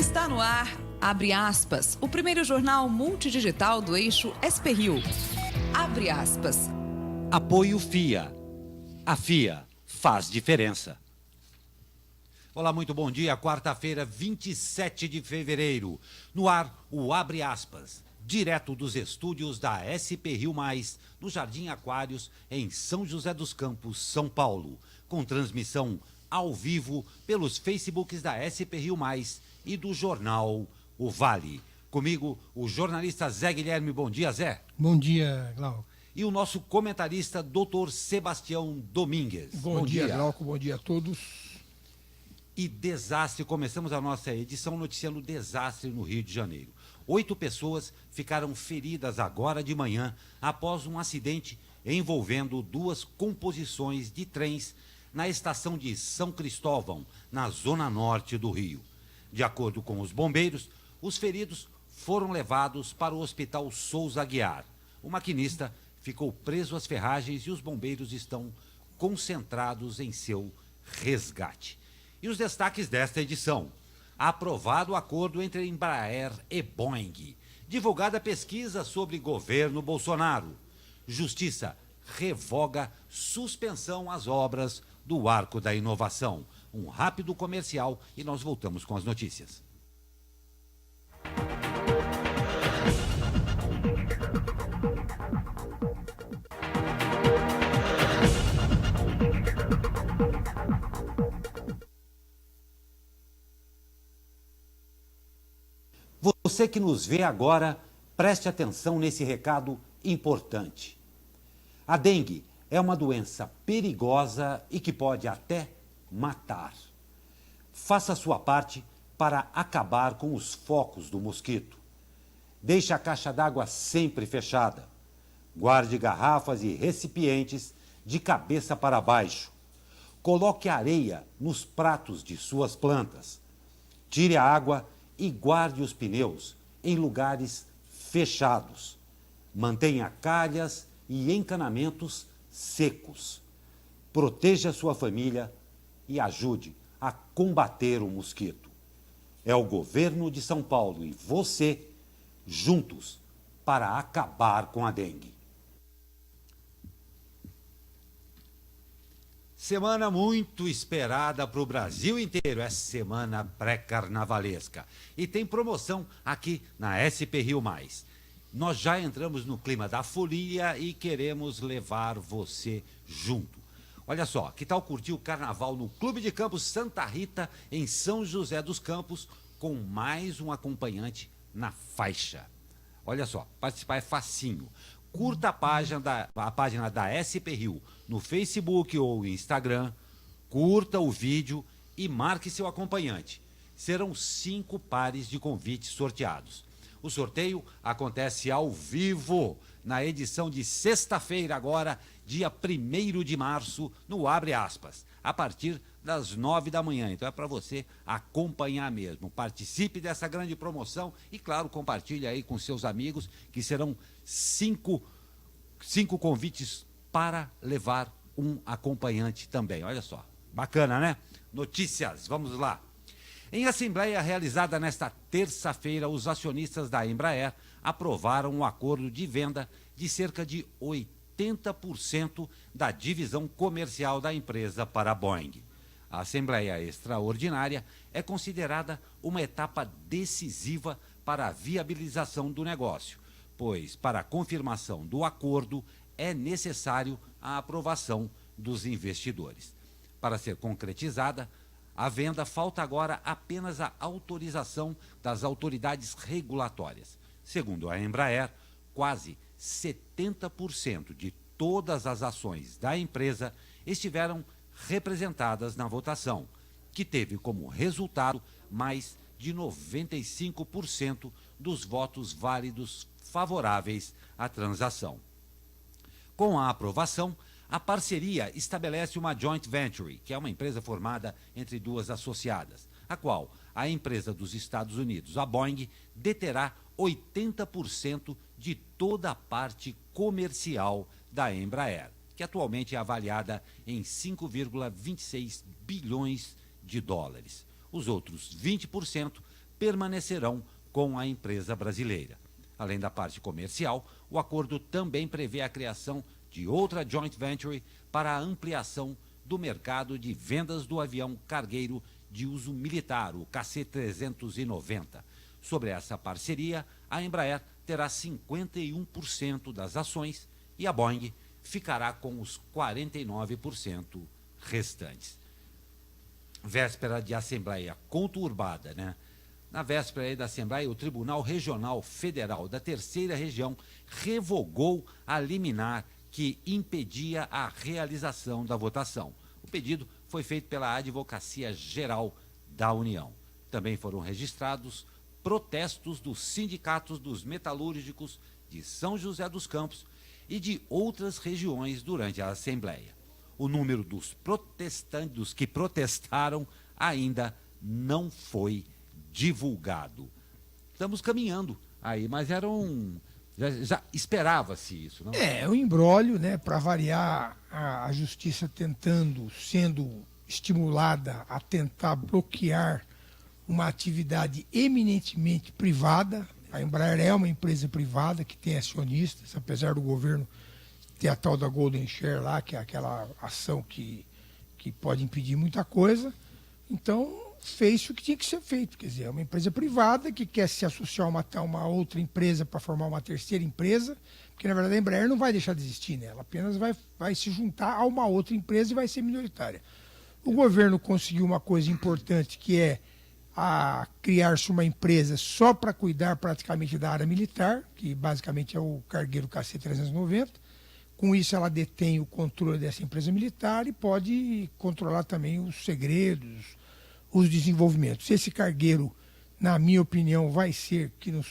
Está no ar, abre aspas, o primeiro jornal multidigital do eixo SP-Rio. Abre aspas. Apoio FIA. A FIA faz diferença. Olá, muito bom dia. Quarta-feira, 27 de fevereiro. No ar, o Abre Aspas. Direto dos estúdios da SP-Rio+, no Jardim Aquários, em São José dos Campos, São Paulo. Com transmissão ao vivo pelos Facebooks da SP-Rio+, e do jornal O Vale. Comigo, o jornalista Zé Guilherme. Bom dia, Zé. Bom dia, Glauco. E o nosso comentarista, doutor Sebastião Domingues. Bom dia, Glauco. Bom dia a todos. E desastre, começamos a nossa edição noticiando desastre no Rio de Janeiro. 8 pessoas ficaram feridas agora de manhã após um acidente envolvendo 2 composições de trens na estação de São Cristóvão, na zona norte do Rio. De acordo com os bombeiros, os feridos foram levados para o Hospital Souza Aguiar. O maquinista ficou preso às ferragens e os bombeiros estão concentrados em seu resgate. E os destaques desta edição. Aprovado o acordo entre Embraer e Boeing. Divulgada pesquisa sobre governo Bolsonaro. Justiça revoga suspensão às obras do Arco da Inovação. Um rápido comercial e nós voltamos com as notícias. Você que nos vê agora, preste atenção nesse recado importante. A dengue é uma doença perigosa e que pode até matar. Faça a sua parte para acabar com os focos do mosquito. Deixe a caixa d'água sempre fechada. Guarde garrafas e recipientes de cabeça para baixo. Coloque areia nos pratos de suas plantas. Tire a água e guarde os pneus em lugares fechados. Mantenha calhas e encanamentos secos. Proteja sua família e ajude a combater o mosquito. É o governo de São Paulo e você, juntos, para acabar com a dengue. Semana muito esperada para o Brasil inteiro, é semana pré-carnavalesca. E tem promoção aqui na SP-Rio+. Nós já entramos no clima da folia e queremos levar você junto. Olha só, que tal curtir o carnaval no Clube de Campos Santa Rita, em São José dos Campos, com mais um acompanhante na faixa. Olha só, participar é facinho. Curta a página da SP-Rio no Facebook ou Instagram, curta o vídeo e marque seu acompanhante. Serão 5 pares de convites sorteados. O sorteio acontece ao vivo na edição de sexta-feira agora, dia 1º de março, no Abre Aspas, a partir das 9 da manhã. Então é para você acompanhar mesmo. Participe dessa grande promoção e, claro, compartilhe aí com seus amigos, que serão 5 convites para levar um acompanhante também. Olha só, bacana, né? Notícias, vamos lá. Em assembleia realizada nesta terça-feira, os acionistas da Embraer aprovaram um acordo de venda de cerca de 80% da divisão comercial da empresa para a Boeing. A Assembleia Extraordinária é considerada uma etapa decisiva para a viabilização do negócio, pois, para a confirmação do acordo, é necessário a aprovação dos investidores. Para ser concretizada, a venda falta agora apenas a autorização das autoridades regulatórias. Segundo a Embraer, quase 70% de todas as ações da empresa estiveram representadas na votação, que teve como resultado mais de 95% dos votos válidos favoráveis à transação. Com a aprovação, a parceria estabelece uma joint venture, que é uma empresa formada entre 2 associadas, a qual a empresa dos Estados Unidos, a Boeing, deterá 80% de toda a parte comercial da Embraer, que atualmente é avaliada em 5,26 bilhões de dólares. Os outros 20% permanecerão com a empresa brasileira. Além da parte comercial, o acordo também prevê a criação de outra joint venture para a ampliação do mercado de vendas do avião cargueiro de uso militar, o KC-390. Sobre essa parceria, a Embraer terá 51% das ações e a Boeing ficará com os 49% restantes. Véspera de Assembleia conturbada, né? Na véspera aí da Assembleia, o Tribunal Regional Federal da Terceira Região revogou a liminar que impedia a realização da votação. O pedido foi feito pela Advocacia Geral da União. Também foram registrados protestos dos sindicatos dos metalúrgicos de São José dos Campos e de outras regiões durante a Assembleia. O número dos protestantes, dos que protestaram, ainda não foi divulgado. Estamos caminhando aí, mas já esperava-se isso, não? O imbróglio, né, para variar, a justiça sendo estimulada a tentar bloquear uma atividade eminentemente privada. A Embraer é uma empresa privada que tem acionistas, apesar do governo ter a tal da Golden Share lá, que é aquela ação que pode impedir muita coisa. Então, fez o que tinha que ser feito. Quer dizer, é uma empresa privada que quer se associar a uma outra empresa para formar uma terceira empresa, porque, na verdade, a Embraer não vai deixar de existir, né? Ela apenas vai se juntar a uma outra empresa e vai ser minoritária. O governo conseguiu uma coisa importante, que é a criar-se uma empresa só para cuidar praticamente da área militar, que basicamente é o cargueiro KC-390. Com isso, ela detém o controle dessa empresa militar e pode controlar também os segredos, os desenvolvimentos. Esse cargueiro, na minha opinião, vai ser, que não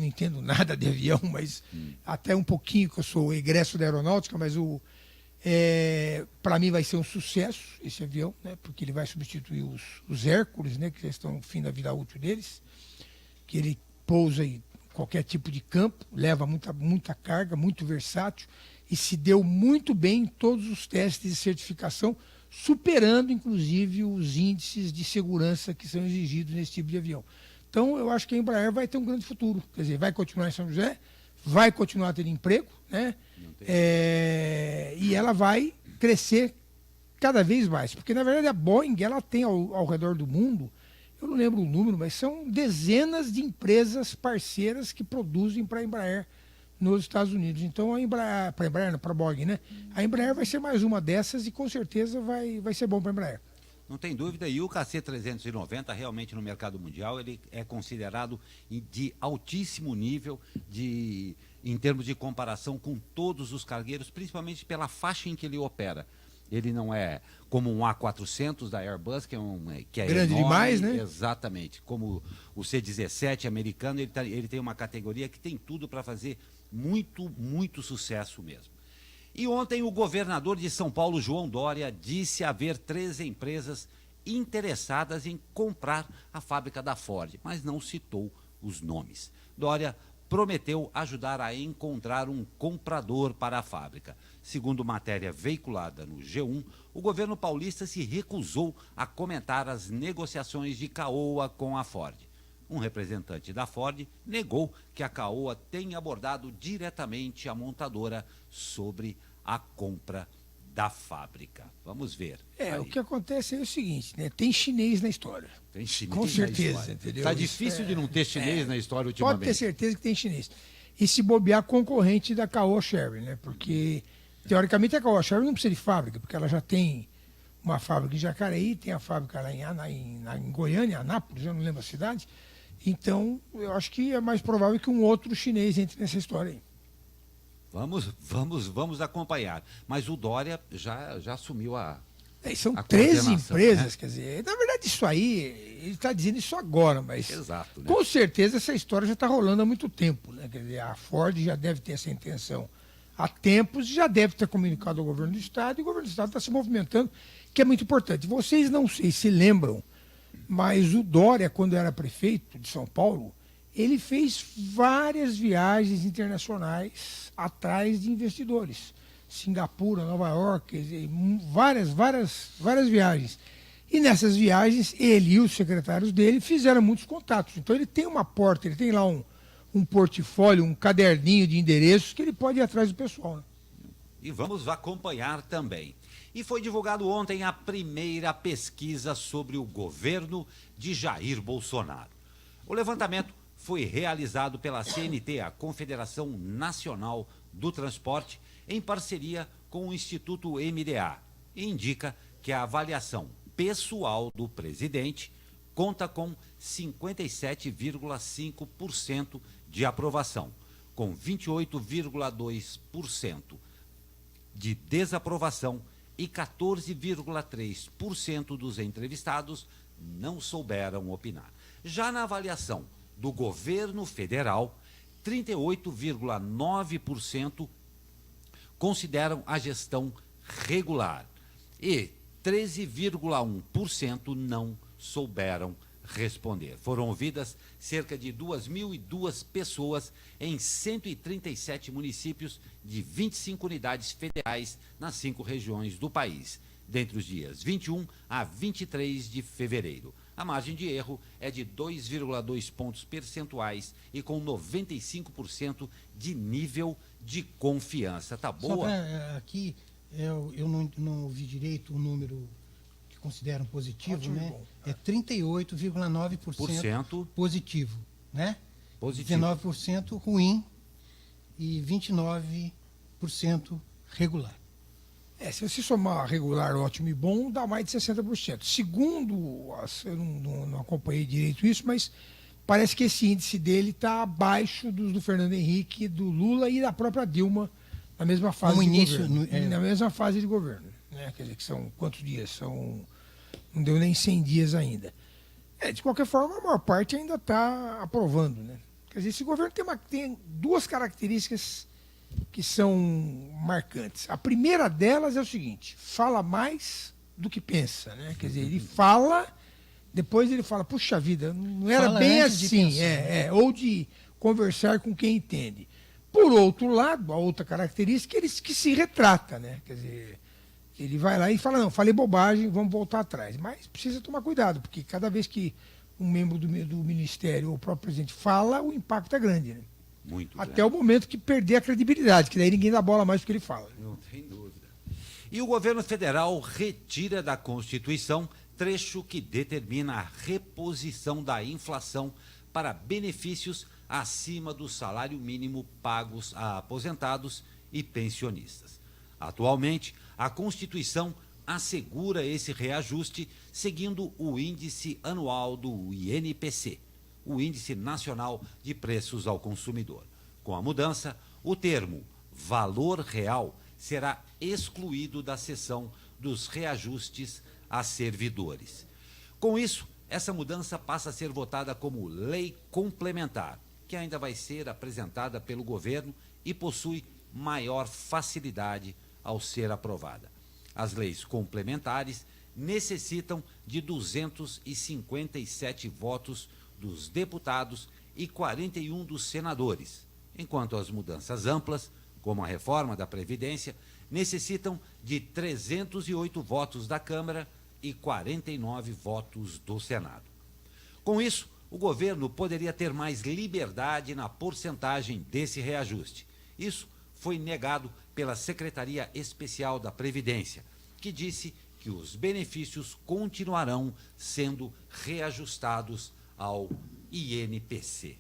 entendo nada de avião, mas até um pouquinho, que eu sou egresso da aeronáutica, mas para mim vai ser um sucesso esse avião, né, porque ele vai substituir os Hércules, né, que já estão no fim da vida útil deles, que ele pousa em qualquer tipo de campo, leva muita carga, muito versátil, e se deu muito bem em todos os testes de certificação, superando, inclusive, os índices de segurança que são exigidos nesse tipo de avião. Então, eu acho que a Embraer vai ter um grande futuro. Quer dizer, vai continuar em São José, vai continuar tendo emprego, né? E ela vai crescer cada vez mais. Porque, na verdade, a Boeing ela tem ao redor do mundo, eu não lembro o número, mas são dezenas de empresas parceiras que produzem para a Embraer nos Estados Unidos. Então, para a Boeing, né? A Embraer vai ser mais uma dessas e com certeza vai ser bom para a Embraer. Não tem dúvida, e o KC-390 realmente no mercado mundial ele é considerado de altíssimo nível em termos de comparação com todos os cargueiros, principalmente pela faixa em que ele opera. Ele não é como um A400 da Airbus, que é grande enorme, demais, né? Exatamente. Como o C-17 americano, ele tem uma categoria que tem tudo para fazer muito, muito sucesso mesmo. E ontem o governador de São Paulo, João Dória, disse haver 3 empresas interessadas em comprar a fábrica da Ford, mas não citou os nomes. Dória prometeu ajudar a encontrar um comprador para a fábrica. Segundo matéria veiculada no G1, o governo paulista se recusou a comentar as negociações de Caoa com a Ford. Um representante da Ford negou que a Caoa tenha abordado diretamente a montadora sobre a compra da fábrica. Vamos ver. O que acontece é o seguinte, né? Tem chinês na história. Tem chinês com certeza, na história. entendeu? Está difícil de não ter chinês na história ultimamente. Pode ter certeza que tem chinês. E se bobear concorrente da Caoa Sherry, né? Porque, teoricamente, a Caoa Sherry não precisa de fábrica, porque ela já tem uma fábrica em Jacareí, tem a fábrica lá em Goiânia, Anápolis, eu não lembro a cidade. Então, eu acho que é mais provável que um outro chinês entre nessa história aí. Vamos acompanhar. Mas o Dória já assumiu são a 13 empresas, né? Quer dizer, na verdade isso aí, ele está dizendo isso agora, mas Exato, né? Com certeza essa história já está rolando há muito tempo, né? Quer dizer, a Ford já deve ter essa intenção há tempos, já deve ter comunicado ao governo do Estado, e o governo do Estado está se movimentando, que é muito importante. Vocês não sei se lembram, mas o Dória, quando era prefeito de São Paulo, ele fez várias viagens internacionais atrás de investidores. Singapura, Nova York, várias viagens. E nessas viagens, ele e os secretários dele fizeram muitos contatos. Então ele tem uma porta, ele tem lá um portfólio, um caderninho de endereços que ele pode ir atrás do pessoal, né? E vamos acompanhar também. E foi divulgado ontem a primeira pesquisa sobre o governo de Jair Bolsonaro. O levantamento foi realizado pela CNT, a Confederação Nacional do Transporte, em parceria com o Instituto MDA, e indica que a avaliação pessoal do presidente conta com 57,5% de aprovação, com 28,2% de desaprovação e 14,3% dos entrevistados não souberam opinar. Já na avaliação do governo federal, 38,9% consideram a gestão regular e 13,1% não souberam responder. Foram ouvidas cerca de 2.002 pessoas em 137 municípios de 25 unidades federais nas 5 regiões do país, dentre os dias 21 a 23 de fevereiro. A margem de erro é de 2,2 pontos percentuais e com 95% de nível de confiança. Tá boa? Só pra, aqui, eu não ouvi direito o número que consideram positivo, Ótimo, né? bom. É 38,9% positivo, né? Positivo. 19% ruim e 29% regular. Se você somar regular, ótimo e bom, dá mais de 60%. Segundo, eu não acompanhei direito isso, mas parece que esse índice dele está abaixo do Fernando Henrique, do Lula e da própria Dilma na mesma fase No de início, governo. Na mesma fase de governo, né? Quer dizer, que são quantos dias? Não deu nem 100 dias ainda. De qualquer forma, a maior parte ainda está aprovando, né? Quer dizer, esse governo tem duas características que são marcantes. A primeira delas é o seguinte: fala mais do que pensa, né? Quer dizer, ele fala, depois ele fala, puxa vida, não era Fala bem antes de assim, pensar. ou de conversar com quem entende. Por outro lado, a outra característica é ele que se retrata, né? Quer dizer, ele vai lá e fala, não, falei bobagem, vamos voltar atrás. Mas precisa tomar cuidado, porque cada vez que um membro do ministério ou o próprio presidente fala, o impacto é grande, né? Muito Até o momento que perder a credibilidade, que daí ninguém dá bola mais porque ele fala. Não tem dúvida. E o governo federal retira da Constituição trecho que determina a reposição da inflação para benefícios acima do salário mínimo pagos a aposentados e pensionistas. Atualmente, a Constituição assegura esse reajuste seguindo o índice anual do INPC, o Índice Nacional de Preços ao Consumidor. Com a mudança, o termo valor real será excluído da seção dos reajustes a servidores. Com isso, essa mudança passa a ser votada como lei complementar, que ainda vai ser apresentada pelo governo e possui maior facilidade ao ser aprovada. As leis complementares necessitam de 257 votos dos deputados e 41 dos senadores, enquanto as mudanças amplas, como a reforma da Previdência, necessitam de 308 votos da Câmara e 49 votos do Senado. Com isso, o governo poderia ter mais liberdade na porcentagem desse reajuste. Isso foi negado pela Secretaria Especial da Previdência, que disse que os benefícios continuarão sendo reajustados ao INPC.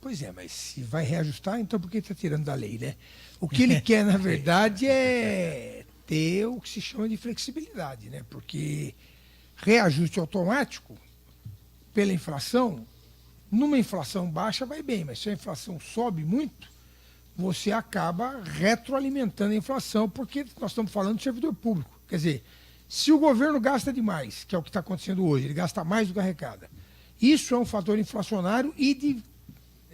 Pois é, mas se vai reajustar, então por que está tirando da lei, né? O que ele quer, na verdade, é ter o que se chama de flexibilidade, né? Porque reajuste automático pela inflação, numa inflação baixa vai bem, mas se a inflação sobe muito, você acaba retroalimentando a inflação, porque nós estamos falando de servidor público. Quer dizer, se o governo gasta demais, que é o que está acontecendo hoje, ele gasta mais do que arrecada, isso é um fator inflacionário e de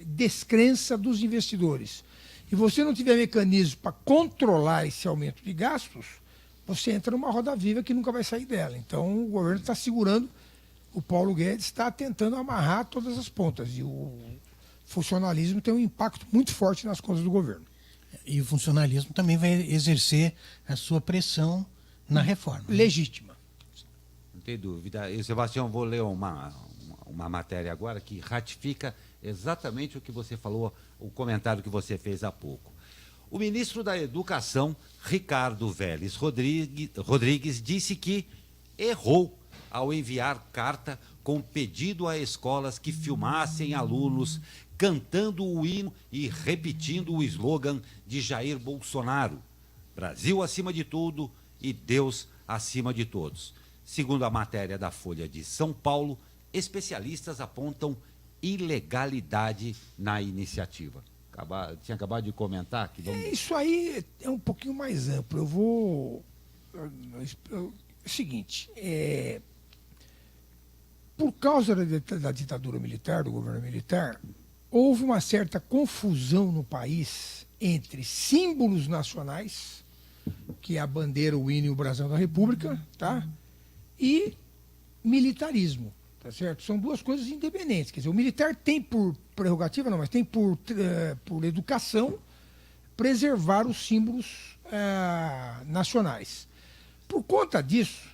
descrença dos investidores. E você não tiver mecanismo para controlar esse aumento de gastos, você entra numa roda viva que nunca vai sair dela. Então o governo está segurando, o Paulo Guedes está tentando amarrar todas as pontas. E o funcionalismo tem um impacto muito forte nas contas do governo. E o funcionalismo também vai exercer a sua pressão na reforma. Legítima. Não tem dúvida. E, Sebastião, vou ler uma matéria agora que ratifica exatamente o que você falou, o comentário que você fez há pouco. O ministro da Educação, Ricardo Vélez Rodrigues, disse que errou ao enviar carta com pedido a escolas que filmassem alunos cantando o hino e repetindo o slogan de Jair Bolsonaro: Brasil acima de tudo e Deus acima de todos. Segundo a matéria da Folha de São Paulo, especialistas apontam ilegalidade na iniciativa. Tinha acabado de comentar que vamos... Isso aí é um pouquinho mais amplo. Eu vou... É o seguinte, por causa da ditadura militar, do governo militar, houve uma certa confusão no país entre símbolos nacionais, que é a bandeira, o hino e o brasão da República, tá? E militarismo, tá certo? São duas coisas independentes. Quer dizer, o militar tem por prerrogativa, não, mas tem por educação preservar os símbolos nacionais. Por conta disso,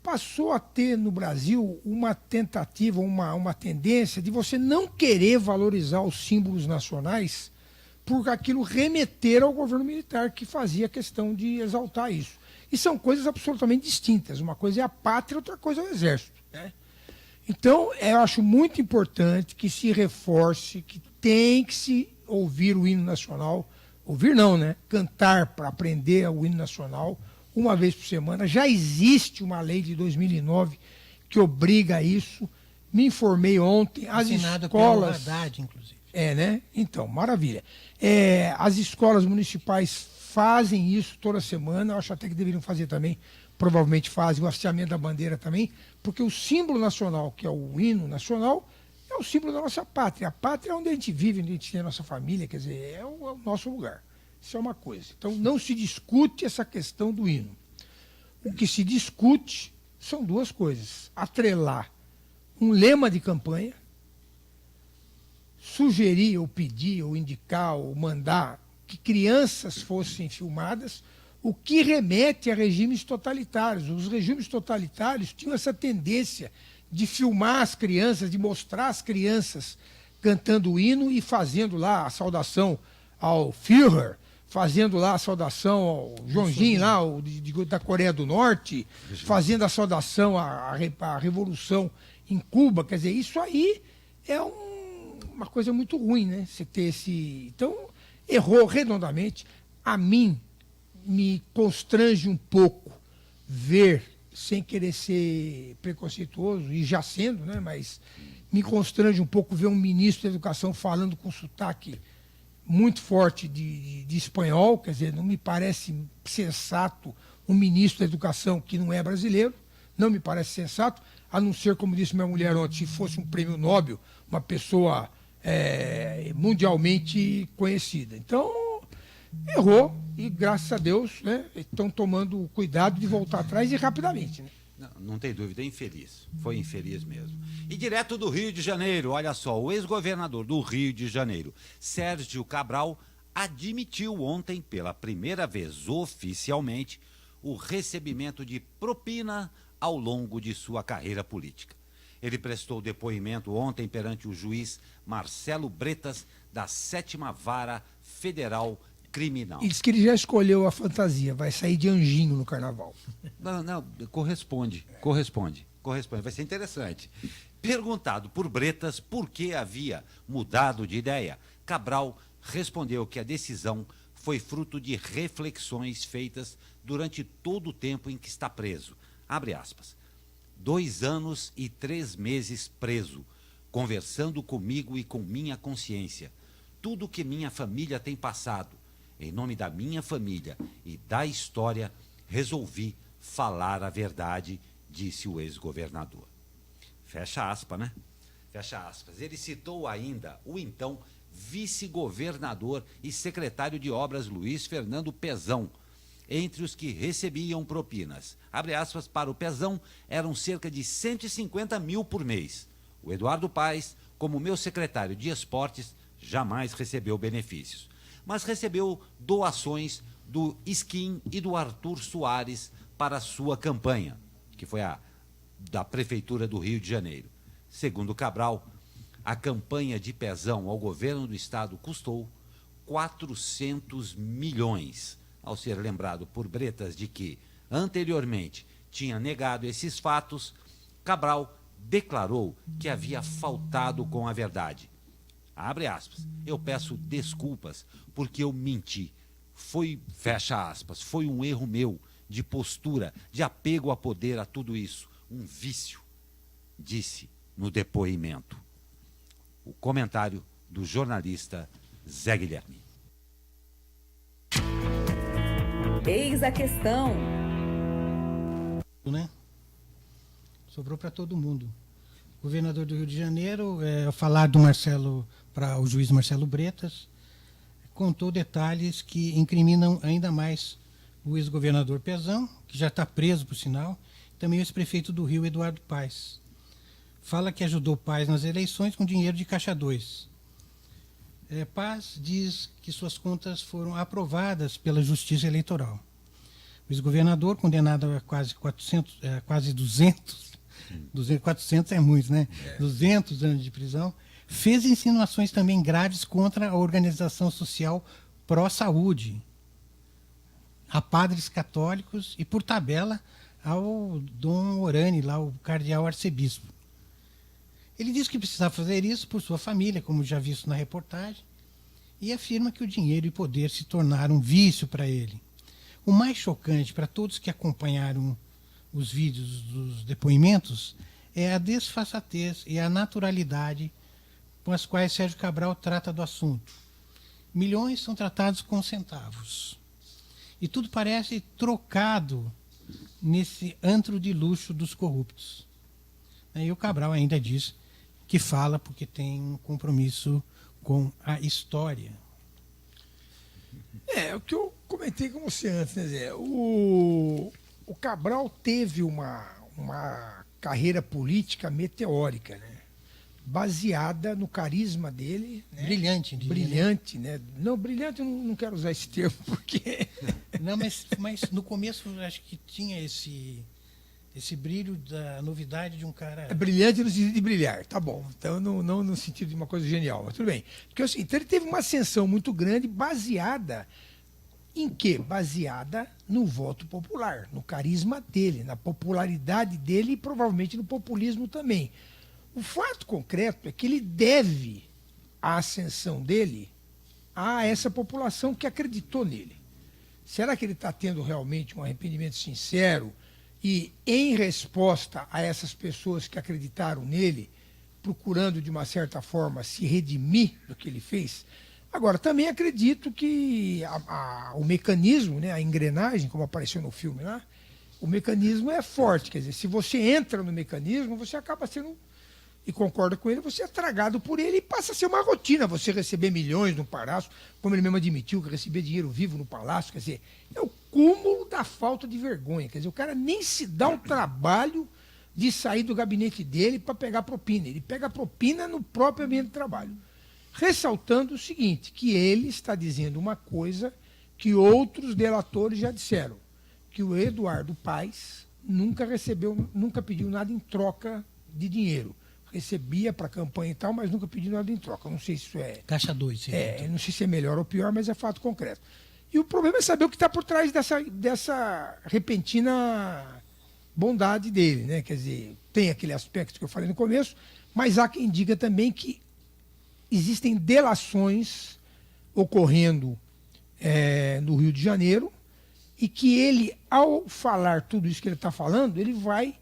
passou a ter no Brasil uma tentativa, uma tendência de você não querer valorizar os símbolos nacionais, porque aquilo remeter ao governo militar, que fazia questão de exaltar isso. E são coisas absolutamente distintas. Uma coisa é a pátria, outra coisa é o exército, né? Então, eu acho muito importante que se reforce, que tem que se ouvir o hino nacional. Ouvir não, né? Cantar para aprender o hino nacional uma vez por semana. Já existe uma lei de 2009 que obriga a isso. Me informei ontem. As Assinada escolas... pelo Haddad, inclusive. Né? Então, maravilha. As escolas municipais fazem isso toda semana. Eu acho até que deveriam fazer também. Provavelmente fazem o hasteamento da bandeira também, porque o símbolo nacional, que é o hino nacional, é o símbolo da nossa pátria. A pátria é onde a gente vive, onde a gente tem a nossa família, quer dizer, é o nosso lugar. Isso é uma coisa. Então, não se discute essa questão do hino. O que se discute são duas coisas: atrelar um lema de campanha, sugerir, ou pedir, ou indicar, ou mandar que crianças fossem filmadas, o que remete a regimes totalitários. Os regimes totalitários tinham essa tendência de filmar as crianças, de mostrar as crianças cantando o hino e fazendo lá a saudação ao Führer, fazendo lá a saudação ao Jonjin, lá, da Coreia do Norte, fazendo a saudação à Revolução em Cuba. Quer dizer, isso aí é uma coisa muito ruim, né? Você ter esse... Então, errou redondamente. A mim, me constrange um pouco ver, sem querer ser preconceituoso, e já sendo, né, mas me constrange um pouco ver um ministro da Educação falando com sotaque muito forte de espanhol. Quer dizer, não me parece sensato um ministro da Educação que não é brasileiro, não me parece sensato, a não ser, como disse minha mulher ontem, se fosse um prêmio Nobel, uma pessoa mundialmente conhecida. Então, errou e, graças a Deus, né, estão tomando o cuidado de voltar atrás e rapidamente. Né? Não tem dúvida, é infeliz. Foi infeliz mesmo. E direto do Rio de Janeiro, olha só, o ex-governador do Rio de Janeiro, Sérgio Cabral, admitiu ontem, pela primeira vez oficialmente, o recebimento de propina ao longo de sua carreira política. Ele prestou depoimento ontem perante o juiz Marcelo Bretas, da 7ª Vara Federal Criminal. Ele disse que ele já escolheu a fantasia, vai sair de anjinho no carnaval. Não, corresponde. Vai ser interessante. Perguntado por Bretas por que havia mudado de ideia, Cabral respondeu que a decisão foi fruto de reflexões feitas durante todo o tempo em que está preso. Abre aspas. 2 anos e 3 meses preso, conversando comigo e com minha consciência. Tudo que minha família tem passado. Em nome da minha família e da história, resolvi falar a verdade, disse o ex-governador. Fecha aspas, né? Fecha aspas. Ele citou ainda o então vice-governador e secretário de Obras Luiz Fernando Pezão, entre os que recebiam propinas. Abre aspas, para o Pezão, eram cerca de 150 mil por mês. O Eduardo Paes, como meu secretário de Esportes, jamais recebeu benefícios, mas recebeu doações do Skin e do Arthur Soares para a sua campanha, que foi a da Prefeitura do Rio de Janeiro. Segundo Cabral, a campanha de Pezão ao governo do estado custou 400 milhões, ao ser lembrado por Bretas de que, anteriormente, tinha negado esses fatos. Cabral declarou que havia faltado com a verdade. Abre aspas, eu peço desculpas porque eu menti. Fecha aspas, foi um erro meu, de postura, de apego a poder, a tudo isso. Um vício, disse no depoimento. O comentário do jornalista Zé Guilherme. Eis a questão. Né? Sobrou para todo mundo. O governador do Rio de Janeiro, ao falar do Marcelo, para o juiz Marcelo Bretas, contou detalhes que incriminam ainda mais o ex-governador Pezão, que já está preso, por sinal, também o ex-prefeito do Rio, Eduardo Paes. Fala que ajudou Paes nas eleições com dinheiro de Caixa 2. Paes diz que suas contas foram aprovadas pela Justiça Eleitoral. O ex-governador, condenado a quase 200, 400 é muito, né? 200 anos de prisão, fez insinuações também graves contra a organização social pró-saúde, a padres católicos e, por tabela, ao Dom Orani, lá, o cardeal arcebispo. Ele diz que precisava fazer isso por sua família, como já visto na reportagem, e afirma que o dinheiro e poder se tornaram um vício para ele. O mais chocante para todos que acompanharam os vídeos dos depoimentos é a desfaçatez e a naturalidade com as quais Sérgio Cabral trata do assunto. Milhões são tratados com centavos. E tudo parece trocado nesse antro de luxo dos corruptos. E o Cabral ainda diz que fala porque tem um compromisso com a história. O que eu comentei com você antes, né, Zé? O Cabral teve uma carreira política meteórica, né? Baseada no carisma dele. Né? Brilhante. Brilhante, né? Não, brilhante eu não quero usar esse termo, porque... Não, mas no começo eu acho que tinha esse brilho da novidade de um cara... É brilhante no sentido de brilhar, tá bom. Então não no sentido de uma coisa genial, mas tudo bem. Porque assim, então ele teve uma ascensão muito grande baseada em quê? Baseada no voto popular, no carisma dele, na popularidade dele e provavelmente no populismo também. O fato concreto é que ele deve a ascensão dele a essa população que acreditou nele. Será que ele está tendo realmente um arrependimento sincero e, em resposta a essas pessoas que acreditaram nele, procurando de uma certa forma se redimir do que ele fez? Agora, também acredito que o mecanismo, né, a engrenagem, como apareceu no filme lá, o mecanismo é forte. Quer dizer, se você entra no mecanismo, você acaba sendo, e concorda com ele, você é tragado por ele e passa a ser uma rotina você receber milhões no palácio, como ele mesmo admitiu que receber dinheiro vivo no palácio. Quer dizer, é o cúmulo da falta de vergonha. Quer dizer, o cara nem se dá o trabalho de sair do gabinete dele para pegar propina. Ele pega propina no próprio ambiente de trabalho. Ressaltando o seguinte, que ele está dizendo uma coisa que outros delatores já disseram, que o Eduardo Paes nunca pediu nada em troca de dinheiro. Recebia para a campanha e tal, mas nunca pediu nada em troca. Não sei se isso é... Caixa 2. Não sei se é melhor ou pior, mas é fato concreto. E o problema é saber o que está por trás dessa repentina bondade dele, né? Quer dizer, tem aquele aspecto que eu falei no começo, mas há quem diga também que existem delações ocorrendo no Rio de Janeiro e que ele, ao falar tudo isso que ele está falando, ele vai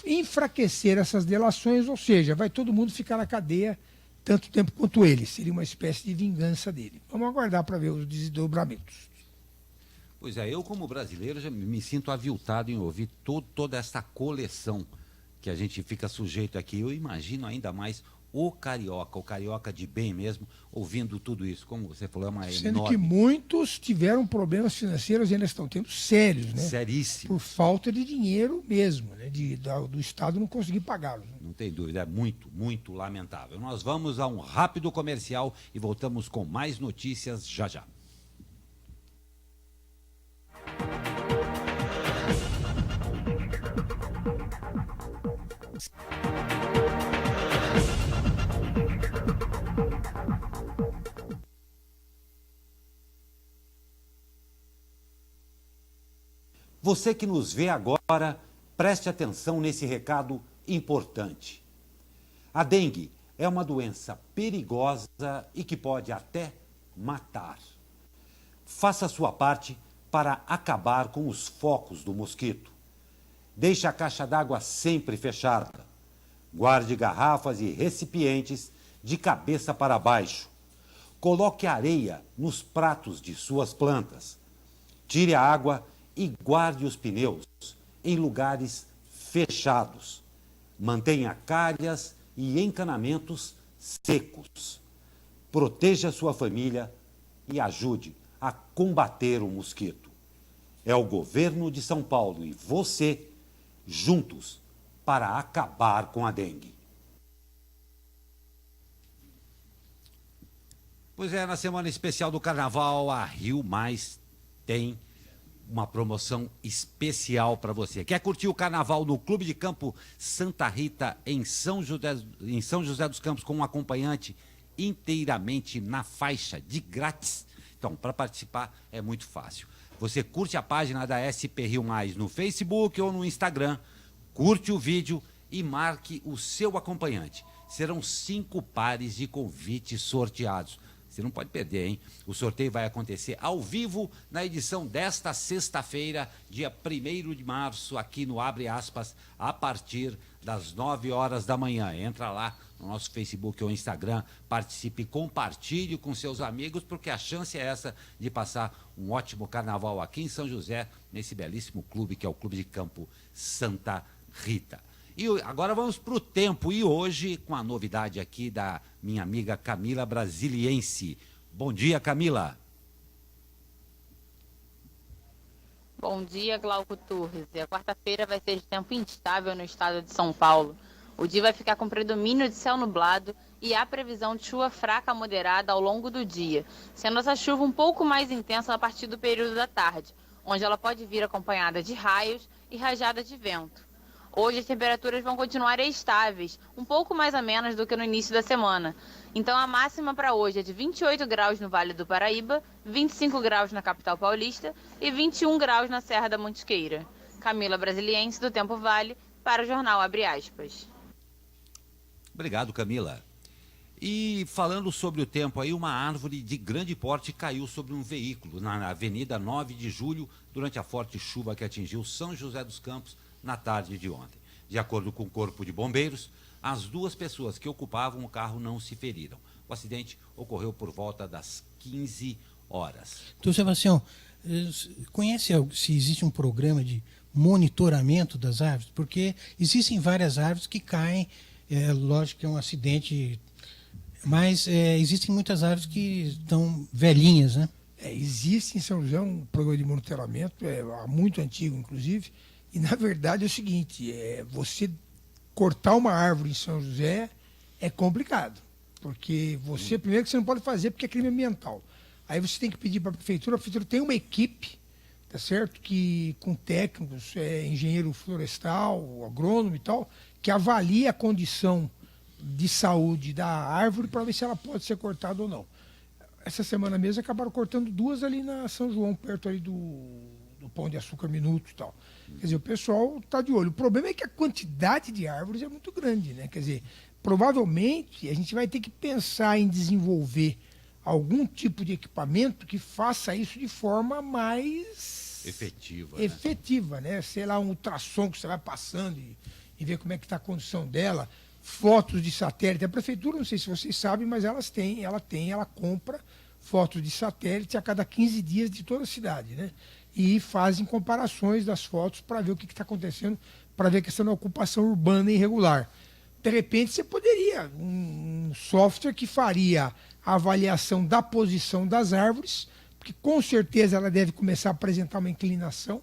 enfraquecer essas delações, ou seja, vai todo mundo ficar na cadeia tanto tempo quanto ele. Seria uma espécie de vingança dele. Vamos aguardar para ver os desdobramentos. Pois é, eu como brasileiro já me sinto aviltado em ouvir toda essa coleção que a gente fica sujeito aqui. Eu imagino ainda mais o carioca de bem mesmo, ouvindo tudo isso. Como você falou, é uma Sendo enorme... que muitos tiveram problemas financeiros e ainda estão tendo sérios, né? Seríssimo. Por falta de dinheiro mesmo, né? Do Estado não conseguir pagá-los. Né? Não tem dúvida, é muito, muito lamentável. Nós vamos a um rápido comercial e voltamos com mais notícias já já. Você que nos vê agora, preste atenção nesse recado importante. A dengue é uma doença perigosa e que pode até matar. Faça a sua parte para acabar com os focos do mosquito. Deixe a caixa d'água sempre fechada. Guarde garrafas e recipientes de cabeça para baixo. Coloque areia nos pratos de suas plantas. Tire a água e guarde os pneus em lugares fechados. Mantenha calhas e encanamentos secos. Proteja sua família e ajude a combater o mosquito. É o governo de São Paulo e você, juntos, para acabar com a dengue. Pois é, na semana especial do Carnaval, a Rio Mais tem uma promoção especial para você. Quer curtir o Carnaval no Clube de Campo Santa Rita, em São José dos Campos, com um acompanhante inteiramente na faixa, de grátis? Então, para participar é muito fácil. Você curte a página da SP Rio Mais no Facebook ou no Instagram, curte o vídeo e marque o seu acompanhante. Serão 5 pares de convites sorteados. Você não pode perder, hein? O sorteio vai acontecer ao vivo na edição desta sexta-feira, dia 1º de março, aqui no Abre Aspas, a partir das 9 horas da manhã. Entra lá no nosso Facebook ou Instagram, participe, compartilhe com seus amigos, porque a chance é essa de passar um ótimo carnaval aqui em São José, nesse belíssimo clube que é o Clube de Campo Santa Rita. E agora vamos para o tempo, e hoje com a novidade aqui da minha amiga Camila Brasiliense. Bom dia, Camila. Bom dia, Glauco Torres. A quarta-feira vai ser de tempo instável no estado de São Paulo. O dia vai ficar com predomínio de céu nublado e há previsão de chuva fraca a moderada ao longo do dia, sendo essa chuva um pouco mais intensa a partir do período da tarde, onde ela pode vir acompanhada de raios e rajadas de vento. Hoje as temperaturas vão continuar estáveis, um pouco mais amenas do que no início da semana. Então a máxima para hoje é de 28 graus no Vale do Paraíba, 25 graus na capital paulista e 21 graus na Serra da Mantiqueira. Camila Brasiliense, do Tempo Vale, para o jornal Abre Aspas. Obrigado, Camila. E falando sobre o tempo aí, uma árvore de grande porte caiu sobre um veículo na Avenida 9 de Julho durante a forte chuva que atingiu São José dos Campos na tarde de ontem. De acordo com o Corpo de Bombeiros, as 2 pessoas que ocupavam o carro não se feriram. O acidente ocorreu por volta das 15 horas. Então, Sebastião, conhece se existe um programa de monitoramento das árvores? Porque existem várias árvores que caem, lógico que é um acidente, mas existem muitas árvores que estão velhinhas, né? Existe em São José um programa de monitoramento, muito antigo, inclusive. E, na verdade, é o seguinte, você cortar uma árvore em São José é complicado. Porque primeiro que você não pode fazer porque é crime ambiental. Aí você tem que pedir para a prefeitura tem uma equipe, tá certo? Com técnicos, engenheiro florestal, agrônomo e tal, que avalia a condição de saúde da árvore para ver se ela pode ser cortada ou não. Essa semana mesmo acabaram cortando 2 ali na São João, perto ali do Pão de Açúcar Minuto e tal. Quer dizer, o pessoal está de olho. O problema é que a quantidade de árvores é muito grande, né? Quer dizer, provavelmente a gente vai ter que pensar em desenvolver algum tipo de equipamento que faça isso de forma mais efetiva, né? Sei lá, um ultrassom que você vai passando e ver como é que está a condição dela, fotos de satélite. A prefeitura, não sei se vocês sabem, mas ela compra fotos de satélite a cada 15 dias de toda a cidade, né? E fazem comparações das fotos para ver o que está acontecendo, para ver a questão da ocupação urbana irregular. De repente, você poderia, um software que faria a avaliação da posição das árvores, porque com certeza ela deve começar a apresentar uma inclinação,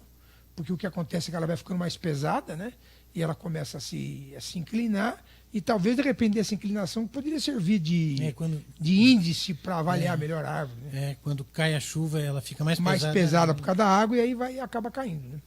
porque o que acontece é que ela vai ficando mais pesada, né? E ela começa a se inclinar, e talvez, de repente, dessa inclinação poderia servir de índice para avaliar melhor a árvore. Né? Quando cai a chuva, ela fica mais pesada. Mais pesada por causa da água, e aí acaba caindo. Né?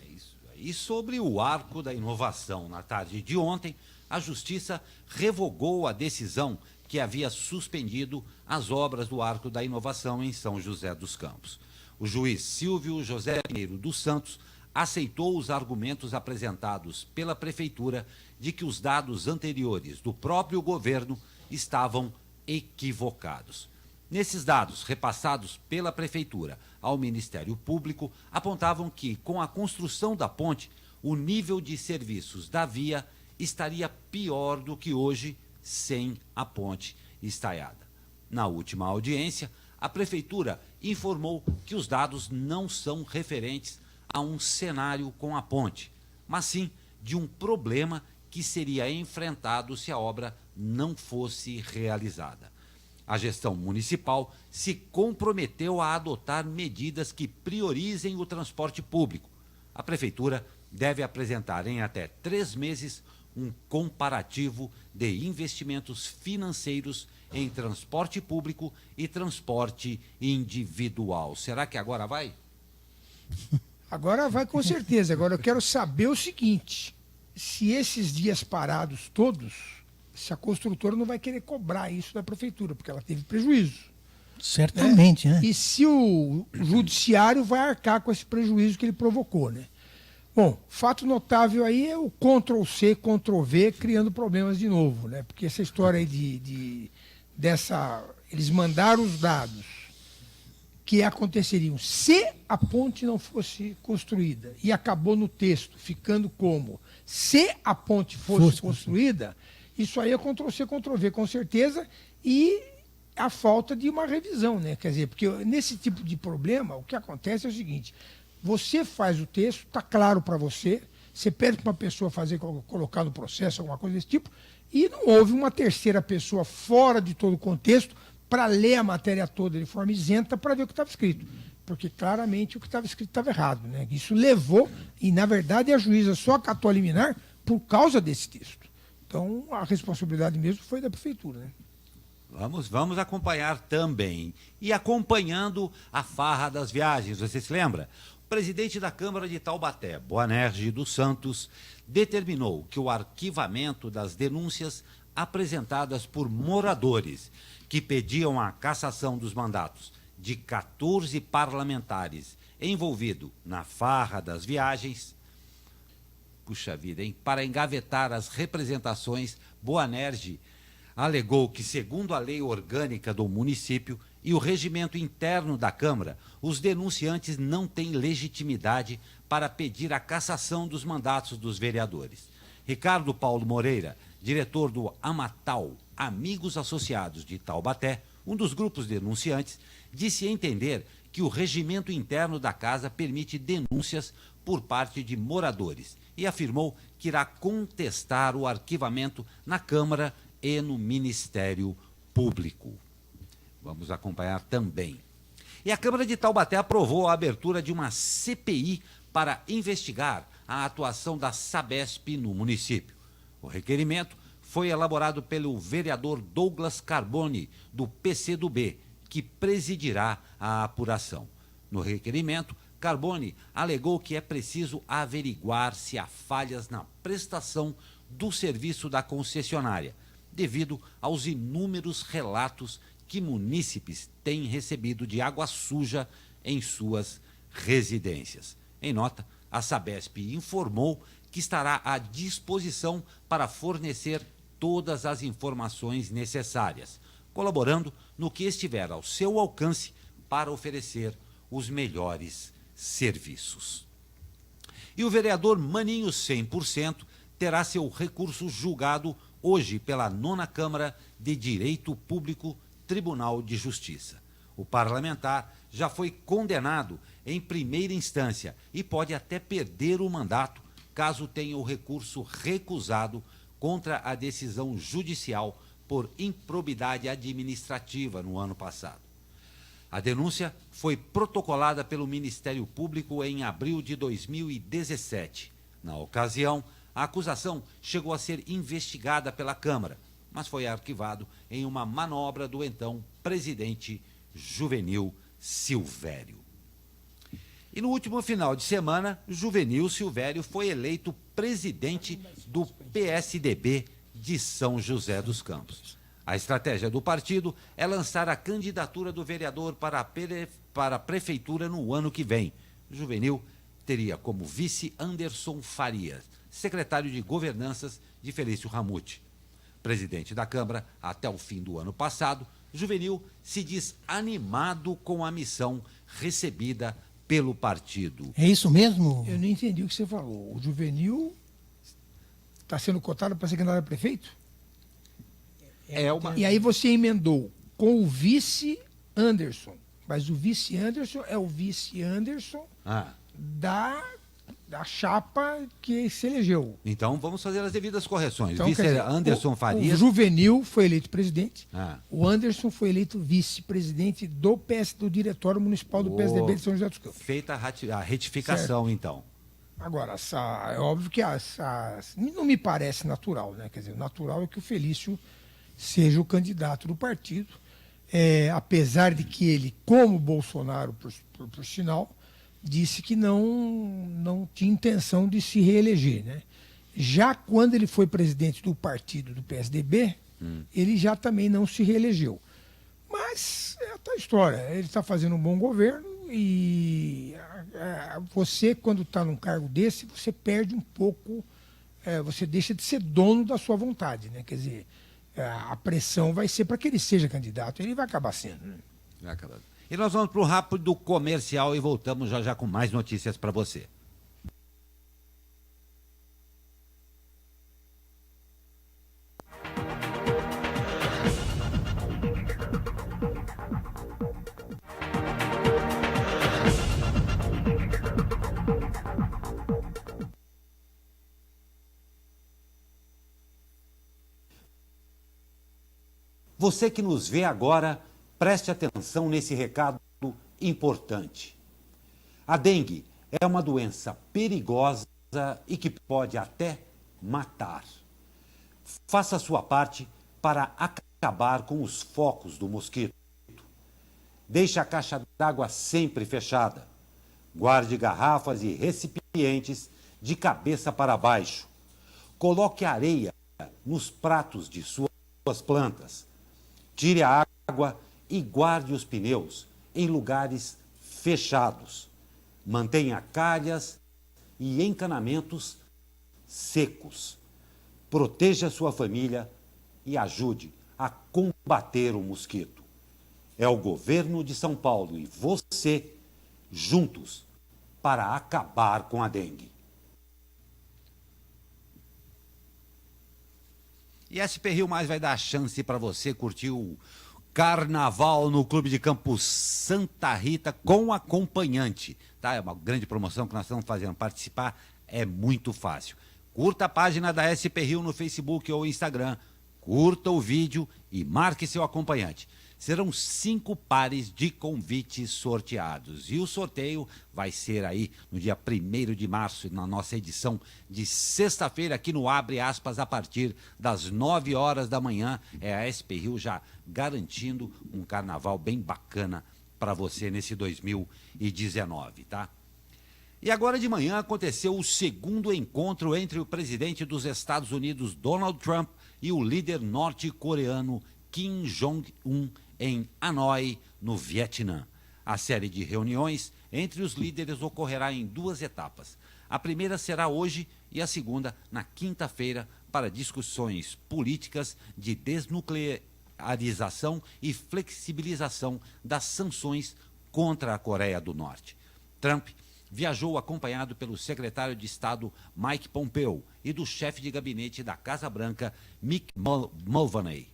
É isso. E sobre o Arco da Inovação, na tarde de ontem, a Justiça revogou a decisão que havia suspendido as obras do Arco da Inovação em São José dos Campos. O juiz Silvio José Pinheiro dos Santos aceitou os argumentos apresentados pela Prefeitura de que os dados anteriores do próprio governo estavam equivocados. Nesses dados repassados pela Prefeitura ao Ministério Público, apontavam que, com a construção da ponte, o nível de serviços da via estaria pior do que hoje, sem a ponte estaiada. Na última audiência, a Prefeitura informou que os dados não são referentes a um cenário com a ponte, mas sim de um problema que seria enfrentado se a obra não fosse realizada. A gestão municipal se comprometeu a adotar medidas que priorizem o transporte público. A Prefeitura deve apresentar em até 3 meses um comparativo de investimentos financeiros em transporte público e transporte individual. Será que agora vai? Agora vai com certeza. Agora eu quero saber o seguinte: se esses dias parados todos, se a construtora não vai querer cobrar isso da Prefeitura, porque ela teve prejuízo. Certamente, né? E se o judiciário vai arcar com esse prejuízo que ele provocou, né? Bom, fato notável aí é o Ctrl-C, Ctrl-V, criando problemas de novo, né? Porque essa história aí eles mandaram os dados que aconteceriam se a ponte não fosse construída, e acabou no texto ficando como se a ponte fosse construída. Isso aí é Ctrl-C, Ctrl-V, com certeza, e a falta de uma revisão, né? Quer dizer, porque nesse tipo de problema, o que acontece é o seguinte: você faz o texto, está claro para você, você pede para uma pessoa colocar no processo, alguma coisa desse tipo, e não houve uma terceira pessoa fora de todo o contexto para ler a matéria toda de forma isenta para ver o que estava escrito. Porque claramente o que estava escrito estava errado, né? Isso levou, e na verdade a juíza só acatou a liminar por causa desse texto. Então a responsabilidade mesmo foi da Prefeitura, né? Vamos acompanhar também. E acompanhando a farra das viagens, você se lembra? O presidente da Câmara de Taubaté, Boanerges dos Santos, determinou que o arquivamento das denúncias apresentadas por moradores que pediam a cassação dos mandatos de 14 parlamentares envolvidos na farra das viagens, puxa vida, hein? Para engavetar as representações, Boanerges alegou que, segundo a lei orgânica do município e o regimento interno da Câmara, os denunciantes não têm legitimidade para pedir a cassação dos mandatos dos vereadores. Ricardo Paulo Moreira, diretor do Amatal, Amigos Associados de Taubaté, um dos grupos denunciantes, disse entender que o regimento interno da casa permite denúncias por parte de moradores e afirmou que irá contestar o arquivamento na Câmara e no Ministério Público. Vamos acompanhar também. E a Câmara de Taubaté aprovou a abertura de uma CPI para investigar a atuação da Sabesp no município. O requerimento foi elaborado pelo vereador Douglas Carboni, do PCdoB, que presidirá a apuração. No requerimento, Carboni alegou que é preciso averiguar se há falhas na prestação do serviço da concessionária, devido aos inúmeros relatos que munícipes têm recebido de água suja em suas residências. Em nota, a Sabesp informou que estará à disposição para fornecer todas as informações necessárias, colaborando no que estiver ao seu alcance para oferecer os melhores serviços. E o vereador Maninho 100% terá seu recurso julgado hoje pela 9ª Câmara de Direito Público, Tribunal de Justiça. O parlamentar já foi condenado em primeira instância e pode até perder o mandato caso tenha o recurso recusado contra a decisão judicial por improbidade administrativa no ano passado. A denúncia foi protocolada pelo Ministério Público em abril de 2017. Na ocasião, a acusação chegou a ser investigada pela Câmara, mas foi arquivado em uma manobra do então presidente Juvenil Silvério. E no último final de semana, Juvenil Silvério foi eleito presidente do PSDB de São José dos Campos. A estratégia do partido é lançar a candidatura do vereador para a prefeitura no ano que vem. Juvenil teria como vice Anderson Farias, secretário de Governanças de Felício Ramute. Presidente da Câmara até o fim do ano passado, Juvenil se diz animado com a missão recebida pelo partido. É isso mesmo? Eu não entendi o que você falou. O Juvenil está sendo cotado para ser candidato a prefeito? E aí você emendou com o vice Anderson. Mas o vice Anderson é o vice Anderson da chapa que se elegeu. Então vamos fazer as devidas correções. Então, Vice quer dizer, Anderson Farias. O Juvenil foi eleito presidente. Ah. O Anderson foi eleito vice-presidente do Diretório Municipal do PSDB de São José dos Campos. Feita a retificação, Certo. então. Agora, é óbvio que não me parece natural, né? Quer dizer, o natural é que o Felício seja o candidato do partido, apesar de que ele, como Bolsonaro, por sinal, disse que não tinha intenção de se reeleger, né? Já quando ele foi presidente do partido do PSDB, ele já também não se reelegeu. Mas é outra história. Ele está fazendo um bom governo e você, quando está num cargo desse, você perde um pouco, você deixa de ser dono da sua vontade, né? Quer dizer, a pressão vai ser para que ele seja candidato. Ele vai acabar sendo, né? Vai acabar. E nós vamos para o rápido comercial e voltamos já já com mais notícias para você. Você que nos vê agora, preste atenção nesse recado importante. A dengue é uma doença perigosa e que pode até matar. Faça a sua parte para acabar com os focos do mosquito. Deixe a caixa d'água sempre fechada. Guarde garrafas e recipientes de cabeça para baixo. Coloque areia nos pratos de suas plantas. Tire a água e guarde os pneus em lugares fechados. Mantenha calhas e encanamentos secos. Proteja sua família e ajude a combater o mosquito. É o governo de São Paulo e você juntos para acabar com a dengue. E a SP Rio Mais vai dar a chance para você curtir o Carnaval no Clube de Campo Santa Rita com acompanhante. Tá? É uma grande promoção que nós estamos fazendo. Participar é muito fácil. Curta a página da SP Rio no Facebook ou Instagram. Curta o vídeo e marque seu acompanhante. Serão 5 pares de convites sorteados. E o sorteio vai ser aí no dia 1º de março, na nossa edição de sexta-feira, aqui no Abre Aspas, a partir das 9 horas da manhã. É a SP Rio já garantindo um carnaval bem bacana para você nesse 2019, tá? E agora de manhã aconteceu o segundo encontro entre o presidente dos Estados Unidos, Donald Trump, e o líder norte-coreano Kim Jong-un em Hanoi, no Vietnã. A série de reuniões entre os líderes ocorrerá em 2 etapas. A primeira será hoje e a segunda na quinta-feira para discussões políticas de desnuclearização e flexibilização das sanções contra a Coreia do Norte. Trump viajou acompanhado pelo secretário de Estado Mike Pompeo e do chefe de gabinete da Casa Branca, Mick Mulvaney.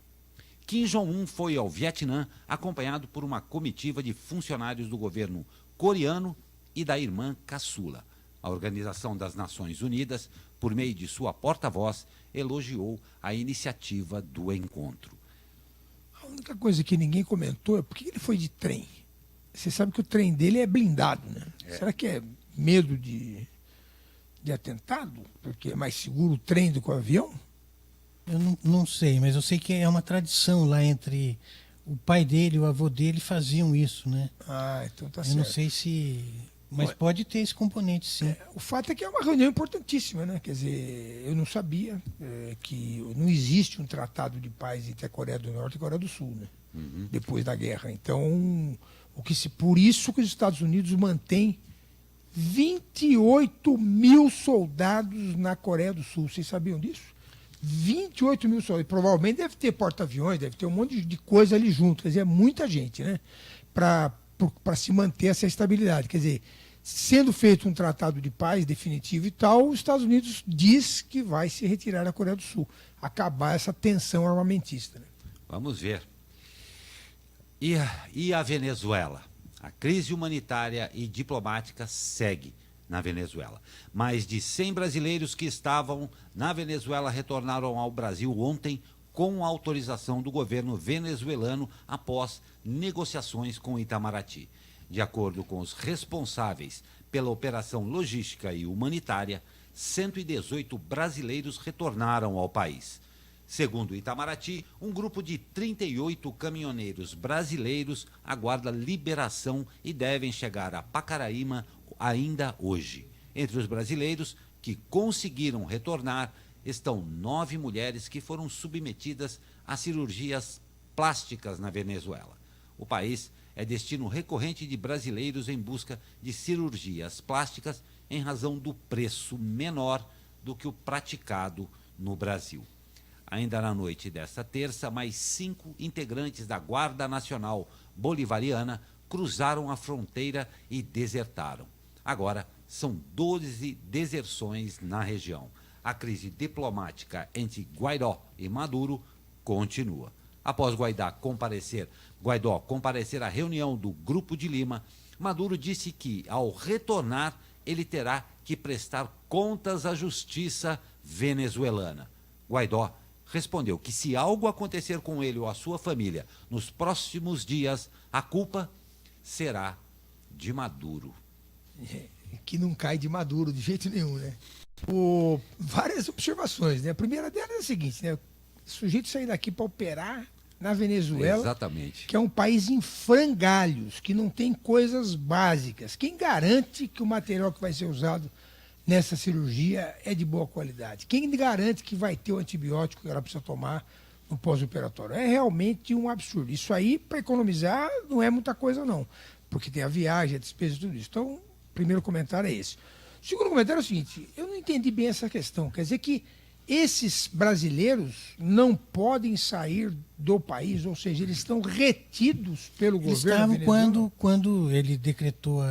Kim Jong-un foi ao Vietnã acompanhado por uma comitiva de funcionários do governo coreano e da irmã caçula. A Organização das Nações Unidas, por meio de sua porta-voz, elogiou a iniciativa do encontro. A única coisa que ninguém comentou é por que ele foi de trem. Você sabe que o trem dele é blindado, né? Será que é medo de atentado? Porque é mais seguro o trem do que o avião? Eu não sei, mas eu sei que é uma tradição lá entre o pai dele e o avô dele faziam isso, né? Ah, então tá Eu certo. não sei se... Mas pode ter esse componente, sim. O fato é que é uma reunião importantíssima, né? Quer dizer, eu não sabia que não existe um tratado de paz entre a Coreia do Norte e a Coreia do Sul, né? Depois da guerra. Então, por isso que os Estados Unidos mantém 28 mil soldados na Coreia do Sul. Vocês sabiam disso? 28 mil soldados. Provavelmente deve ter porta-aviões, deve ter um monte de coisa ali junto. Quer dizer, é muita gente, né? Para se manter essa estabilidade. Quer dizer, sendo feito um tratado de paz definitivo e tal, os Estados Unidos diz que vai se retirar da Coreia do Sul. Acabar essa tensão armamentista. Né? Vamos ver. E a Venezuela? A crise humanitária e diplomática segue na Venezuela. Mais de 100 brasileiros que estavam na Venezuela retornaram ao Brasil ontem com autorização do governo venezuelano após negociações com Itamaraty. De acordo com os responsáveis pela operação logística e humanitária, 118 brasileiros retornaram ao país. Segundo Itamaraty, um grupo de 38 caminhoneiros brasileiros aguarda liberação e devem chegar a Pacaraima ainda hoje. Entre os brasileiros que conseguiram retornar estão 9 mulheres que foram submetidas a cirurgias plásticas na Venezuela. O país é destino recorrente de brasileiros em busca de cirurgias plásticas em razão do preço menor do que o praticado no Brasil. Ainda na noite desta terça, mais 5 integrantes da Guarda Nacional Bolivariana cruzaram a fronteira e desertaram. Agora, são 12 deserções na região. A crise diplomática entre Guaidó e Maduro continua. Após Guaidó comparecer à reunião do Grupo de Lima, Maduro disse que, ao retornar, ele terá que prestar contas à justiça venezuelana. Guaidó respondeu que se algo acontecer com ele ou a sua família nos próximos dias, a culpa será de Maduro. Que não cai de Maduro de jeito nenhum, né? Várias observações, né? A primeira delas é a seguinte, né? O sujeito sair daqui para operar na Venezuela, exatamente, que é um país em frangalhos, que não tem coisas básicas. Quem garante que o material que vai ser usado nessa cirurgia é de boa qualidade? Quem garante que vai ter o antibiótico que ela precisa tomar no pós-operatório? É realmente um absurdo. Isso aí, para economizar, não é muita coisa, não. Porque tem a viagem, a despesa e tudo isso. Então, o primeiro comentário é esse. O segundo comentário é o seguinte, eu não entendi bem essa questão. Quer dizer que esses brasileiros não podem sair do país, ou seja, eles estão retidos pelo governo venezuelano? Quando ele decretou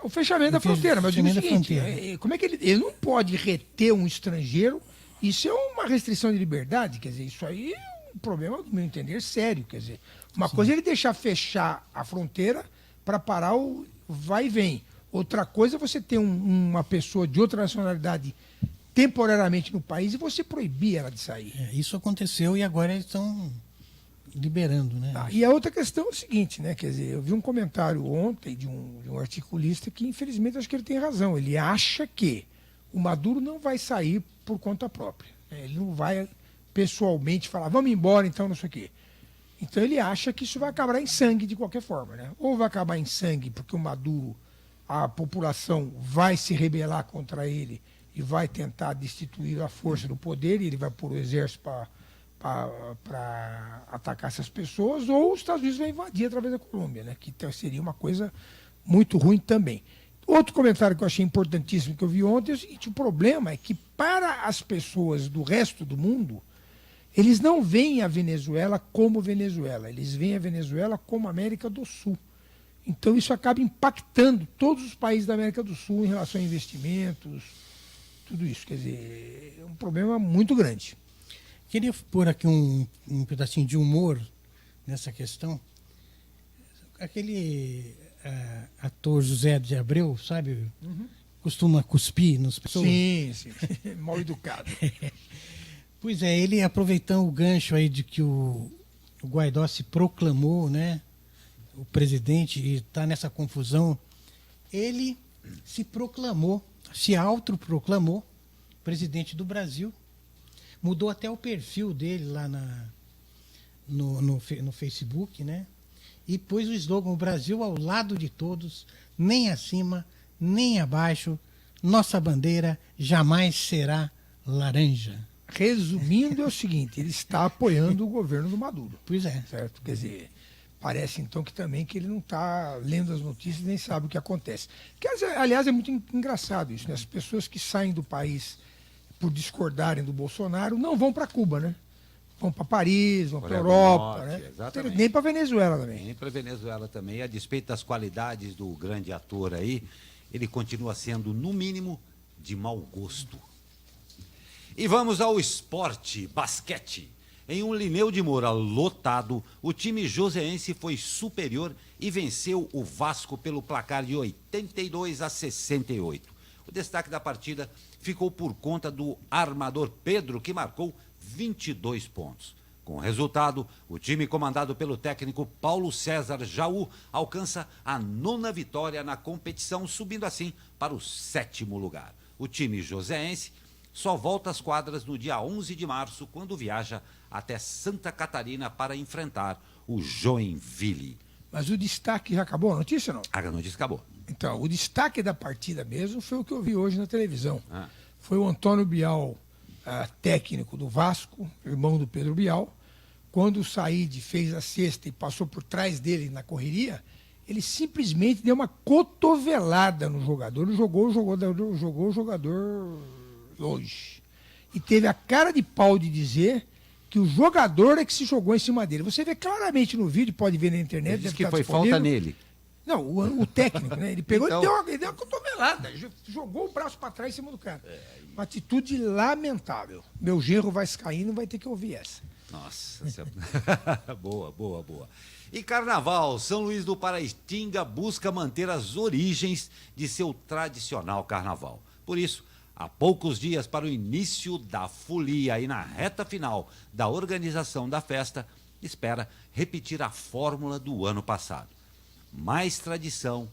o fechamento da fronteira, mas eu digo o seguinte, como é que ele não pode reter um estrangeiro? Isso é uma restrição de liberdade, quer dizer, isso aí é um problema, do meu entender, sério, quer dizer, uma coisa é ele deixar fechar a fronteira para parar o vai e vem. Outra coisa é você ter uma pessoa de outra nacionalidade temporariamente no país e você proibir ela de sair. Isso aconteceu e agora eles estão liberando, né? E a outra questão é o seguinte, né? Quer dizer, eu vi um comentário ontem de um articulista que, infelizmente, acho que ele tem razão. Ele acha que o Maduro não vai sair por conta própria. Né? Ele não vai pessoalmente falar, vamos embora então, não sei o quê. Então ele acha que isso vai acabar em sangue de qualquer forma, né? Ou vai acabar em sangue porque o Maduro, a população vai se rebelar contra ele e vai tentar destituir a força do poder, e ele vai pôr o exército para atacar essas pessoas, ou os Estados Unidos vai invadir através da Colômbia, né? Que seria uma coisa muito ruim também. Outro comentário que eu achei importantíssimo que eu vi ontem é o seguinte, o problema é que para as pessoas do resto do mundo, eles não veem a Venezuela como Venezuela, eles veem a Venezuela como América do Sul. Então isso acaba impactando todos os países da América do Sul em relação a investimentos, tudo isso. Quer dizer, é um problema muito grande. Queria pôr aqui um pedacinho de humor nessa questão. Aquele ator José de Abreu, sabe? Uhum. Costuma cuspir nas pessoas. Sim, sim. Mal educado. Pois é, ele aproveitando o gancho aí de que o Guaidó se proclamou, né? O presidente, e está nessa confusão, ele se proclamou, se autoproclamou presidente do Brasil, mudou até o perfil dele lá no Facebook, né? E pôs o slogan: o Brasil ao lado de todos, nem acima, nem abaixo, nossa bandeira jamais será laranja. Resumindo, é o seguinte, ele está apoiando o governo do Maduro. Pois é. Certo? Quer dizer, Parece, então, que também que ele não está lendo as notícias nem sabe o que acontece. Que, aliás, é muito engraçado isso, né? As pessoas que saem do país por discordarem do Bolsonaro não vão para Cuba, né? Vão para Paris, vão para Coreia do Europa, Norte, né? exatamente. Nem para Venezuela também. Nem para Venezuela também. A despeito das qualidades do grande ator aí, ele continua sendo, no mínimo, de mau gosto. E vamos ao esporte, basquete. Em um Lineu de Moura lotado, o time joseense foi superior e venceu o Vasco pelo placar de 82-68. O destaque da partida ficou por conta do armador Pedro, que marcou 22 pontos. Com o resultado, o time comandado pelo técnico Paulo César Jaú alcança a 9ª vitória na competição, subindo assim para o 7º lugar. O time joseense só volta às quadras no dia 11 de março, quando viaja até Santa Catarina para enfrentar o Joinville. Mas o destaque já acabou a notícia, não? A notícia acabou. Então, o destaque da partida mesmo foi o que eu vi hoje na televisão. Ah. Foi o Antônio Bial, técnico do Vasco, irmão do Pedro Bial. Quando o Said fez a cesta e passou por trás dele na correria, ele simplesmente deu uma cotovelada no jogador. Ele jogou o jogador longe. E teve a cara de pau de dizer que o jogador é que se jogou em cima dele. Você vê claramente no vídeo, pode ver na internet. Ele disse que estar foi disponível. falta nele. Não, o técnico, né? Ele pegou Então... e deu uma cotovelada, jogou o braço para trás em cima do cara. Uma atitude lamentável. Meu genro vascaíno vai ter que ouvir essa. Nossa, boa, boa, boa. E carnaval, São Luís do Paraitinga busca manter as origens de seu tradicional carnaval. Por isso, há poucos dias para o início da folia e na reta final da organização da festa, espera repetir a fórmula do ano passado. Mais tradição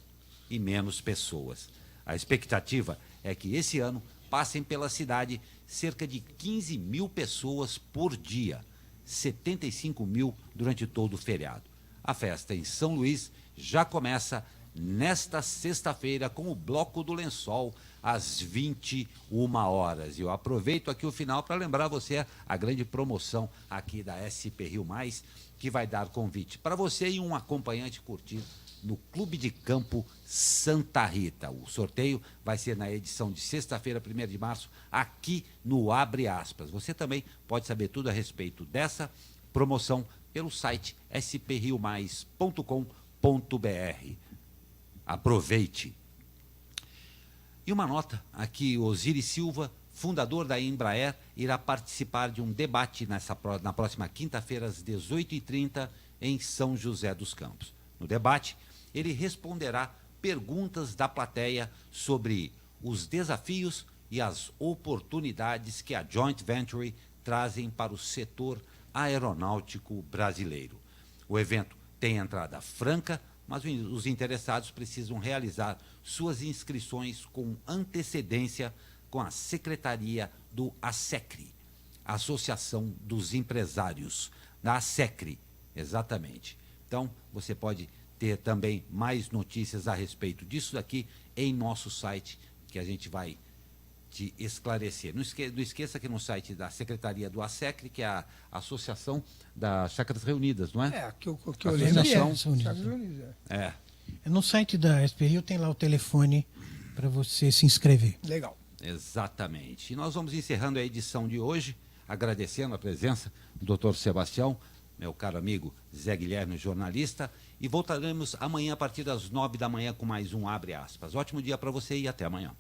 e menos pessoas. A expectativa é que esse ano passem pela cidade cerca de 15 mil pessoas por dia, 75 mil durante todo o feriado. A festa em São Luís já começa nesta sexta-feira com o Bloco do Lençol, às 21 horas. E eu aproveito aqui o final para lembrar você a grande promoção aqui da SP Rio Mais, que vai dar convite para você e um acompanhante curtir no Clube de Campo Santa Rita. O sorteio vai ser na edição de sexta-feira, 1º de março, aqui no Abre Aspas. Você também pode saber tudo a respeito dessa promoção pelo site spriomais.com.br. Aproveite. E uma nota, aqui Osiris Silva, fundador da Embraer, irá participar de um debate na próxima quinta-feira, às 18h30, em São José dos Campos. No debate, ele responderá perguntas da plateia sobre os desafios e as oportunidades que a Joint Venture trazem para o setor aeronáutico brasileiro. O evento tem entrada franca, mas os interessados precisam realizar suas inscrições com antecedência com a Secretaria do ASECRE, Associação dos Empresários, da ASECRE, exatamente. Então, você pode ter também mais notícias a respeito disso daqui em nosso site, que a gente vai te esclarecer. Não esqueça que no site da Secretaria do ASECRE, que é a Associação das Chacras Reunidas, não é? É, que eu lembro Associação Chacras Reunidas. Reunidas. É. No site da SP Rio tem lá o telefone para você se inscrever. Legal. Exatamente. E nós vamos encerrando a edição de hoje, agradecendo a presença do Dr. Sebastião, meu caro amigo Zé Guilherme, jornalista, e voltaremos amanhã a partir das 9 da manhã com mais um Abre Aspas. Ótimo dia para você e até amanhã.